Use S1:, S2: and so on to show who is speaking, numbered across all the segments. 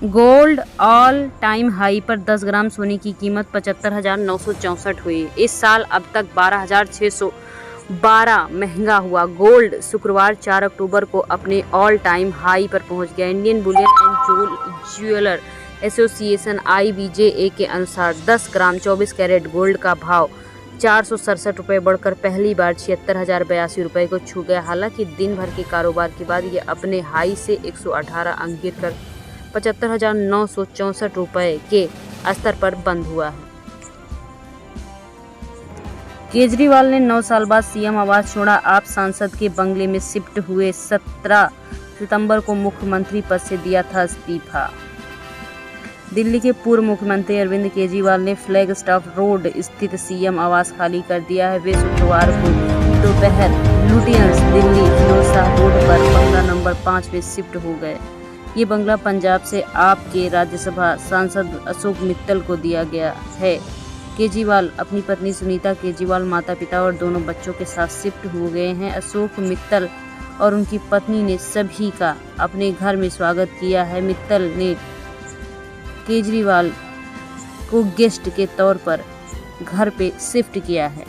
S1: Gold all time high पर 10 ग्राम सोने की कीमत 75,964 हुई। इस साल अब तक 12,612 महंगा हुआ गोल्ड शुक्रवार 4 अक्टूबर को अपने ऑल टाइम हाई पर पहुंच गया। Indian Boolean and jeweller association (IBJA) के अनुसार 10 ग्राम 24 कैरेट गोल्ड का भाव 467 रुपये बढ़कर पहली बार 76,082 रुपये को छू गया। हालांकि दिन भर के कारोबार के बाद ये अपने हाई से 118 अंक गिरकर 75,964 रुपये के स्तर पर बंद हुआ है। केजरीवाल ने 9 साल बाद सीएम आवास छोड़ा। आप सांसद के बंगले में शिफ्ट हुए। 17 सितंबर को मुख्यमंत्री पद से दिया था इस्तीफा। दिल्ली के पूर्व मुख्यमंत्री अरविंद केजरीवाल ने फ्लैग स्टाफ रोड स्थित सीएम आवास खाली कर दिया है। वे शुक्रवार को दोपहर लुटियंस दिल्ली फिरोजशाह रोड पर बंगला नंबर 5 में शिफ्ट हो गए। ये बंगला पंजाब से आप के राज्यसभा सांसद अशोक मित्तल को दिया गया है। केजरीवाल अपनी पत्नी सुनीता केजरीवाल, माता पिता और दोनों बच्चों के साथ शिफ्ट हो गए हैं। अशोक मित्तल और उनकी पत्नी ने सभी का अपने घर में स्वागत किया है। मित्तल ने केजरीवाल को गेस्ट के तौर पर घर पे शिफ्ट किया है।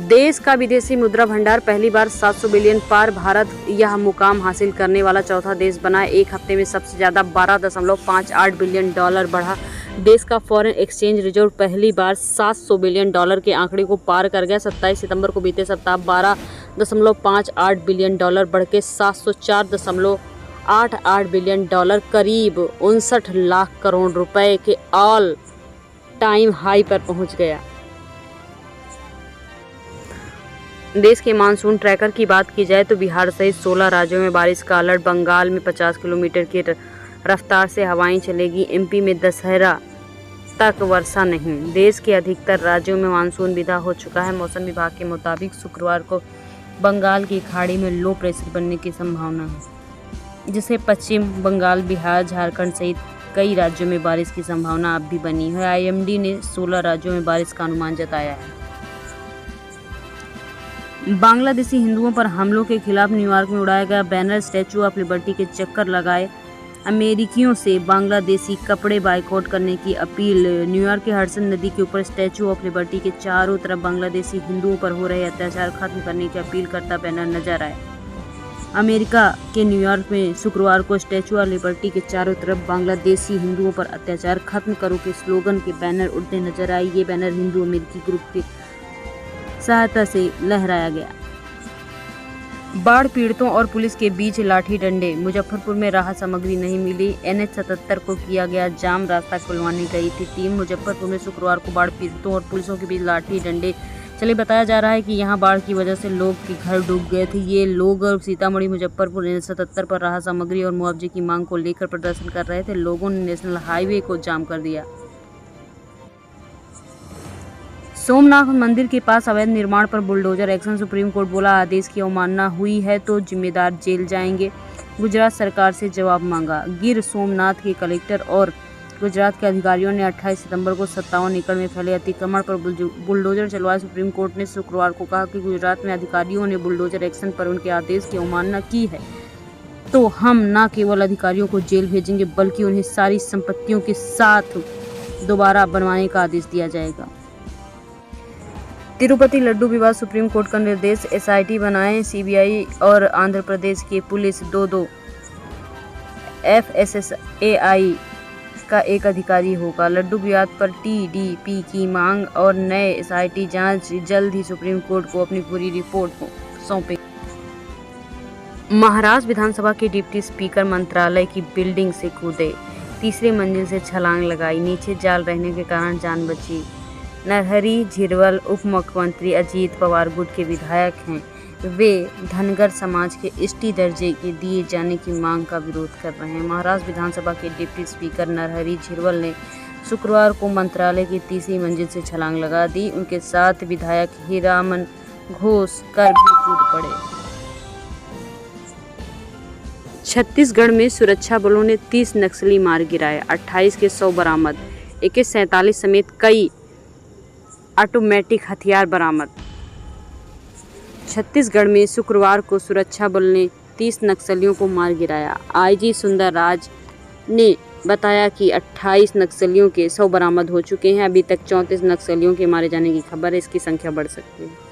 S1: देश का विदेशी मुद्रा भंडार पहली बार 700 बिलियन पार। भारत यह मुकाम हासिल करने वाला चौथा देश बना। एक हफ्ते में सबसे ज्यादा 12.58 बिलियन डॉलर बढ़ा। देश का फॉरेन एक्सचेंज रिजर्व पहली बार 700 बिलियन डॉलर के आंकड़े को पार कर गया। 27 सितंबर को बीते सप्ताह 12.58 बिलियन डॉलर बढ़ के 704.88 बिलियन डॉलर करीब 59 लाख करोड़ रुपए के ऑल टाइम हाई पर पहुंच गया। देश के मानसून ट्रैकर की बात की जाए तो बिहार सहित 16 राज्यों में बारिश का अलर्ट। बंगाल में 50 किलोमीटर की रफ्तार से हवाएं चलेगी। एमपी में दशहरा तक वर्षा नहीं। देश के अधिकतर राज्यों में मानसून विदा हो चुका है। मौसम विभाग के मुताबिक शुक्रवार को बंगाल की खाड़ी में लो प्रेशर बनने की संभावना है, जिससे पश्चिम बंगाल, बिहार, झारखंड सहित कई राज्यों में बारिश की संभावना अब भी बनी है। IMD ने 16 राज्यों में बारिश का अनुमान जताया है। बांग्लादेशी हिंदुओं पर हमलों के खिलाफ न्यूयॉर्क में उड़ाया गया बैनर। स्टैचू ऑफ लिबर्टी के चक्कर लगाए। अमेरिकियों से बांग्लादेशी कपड़े बाइकआउट करने की अपील। न्यूयॉर्क के हडसन नदी के ऊपर स्टैचू ऑफ लिबर्टी के चारों तरफ बांग्लादेशी हिंदुओं पर हो रहे अत्याचार खत्म करने की अपील करता बैनर नजर आए। अमेरिका के न्यूयॉर्क में शुक्रवार को स्टैचू ऑफ लिबर्टी के चारों तरफ बांग्लादेशी हिंदुओं पर अत्याचार खत्म करो के स्लोगन के बैनर उड़ते नजर आए। ये बैनर हिंदू अमेरिकी ग्रुप की सहायता से लहराया गया। बाढ़ पीड़ितों और पुलिस के बीच लाठी डंडे। मुजफ्फरपुर में राहत सामग्री नहीं मिली। NH 77 को किया गया जाम। रास्ता खुलवाने गई थी टीम। मुजफ्फरपुर में शुक्रवार को बाढ़ पीड़ितों और पुलिसों के बीच लाठी डंडे चले। बताया जा रहा है कि यहां बाढ़ की वजह से लोग के घर डूब गए थे। ये लोग सीतामढ़ी मुजफ्फरपुर NH 77 पर राहत सामग्री और मुआवजे की मांग को लेकर प्रदर्शन कर रहे थे। लोगों ने नेशनल हाईवे को जाम कर दिया। सोमनाथ मंदिर के पास अवैध निर्माण पर बुलडोजर एक्शन। सुप्रीम कोर्ट बोला, आदेश की अवमानना हुई है तो जिम्मेदार जेल जाएंगे। गुजरात सरकार से जवाब मांगा। गिर सोमनाथ के कलेक्टर और गुजरात के अधिकारियों ने 28 सितंबर को 57 एकड़ में फैले अतिक्रमण पर बुलडोजर चलवाए। सुप्रीम कोर्ट ने शुक्रवार को कहा कि गुजरात में अधिकारियों ने बुलडोजर एक्शन पर उनके आदेश की अवमानना की है तो हम न केवल अधिकारियों को जेल भेजेंगे बल्कि उन्हें सारी संपत्तियों के साथ दोबारा बनवाने का आदेश दिया जाएगा। तिरुपति लड्डू विवाद, सुप्रीम कोर्ट का निर्देश। SIT बनाएं। CBI और आंध्र प्रदेश की पुलिस 2-2 FSSAI का एक अधिकारी होगा। लड्डू विवाद पर TDP की मांग और नए SIT जांच जल्द ही सुप्रीम कोर्ट को अपनी पूरी रिपोर्ट को सौंपे। महाराष्ट्र विधानसभा के डिप्टी स्पीकर मंत्रालय की बिल्डिंग से कूदे। तीसरी मंजिल से छलांग लगाई। नीचे जाल रहने के कारण जान बची। नरहरी झिरवल उप मुख्यमंत्री अजीत पवार गुट के विधायक हैं। वे धनगर समाज के ST दर्जे के दिए जाने की मांग का विरोध कर रहे हैं। महाराष्ट्र विधानसभा के डिप्टी स्पीकर नरहरी झिरवल ने शुक्रवार को मंत्रालय की तीसरी मंजिल से छलांग लगा दी। उनके साथ विधायक हीरामन घोष कर भी कूद पड़े। छत्तीसगढ़ में सुरक्षा बलों ने 30 नक्सली मार गिराए। 28 के 100 बरामद। AK-47 समेत कई ऑटोमेटिक हथियार बरामद। छत्तीसगढ़ में शुक्रवार को सुरक्षा बल ने 30 नक्सलियों को मार गिराया। IG सुंदर राज ने बताया कि 28 नक्सलियों के शव बरामद हो चुके हैं। अभी तक 34 नक्सलियों के मारे जाने की खबर है, इसकी संख्या बढ़ सकती है।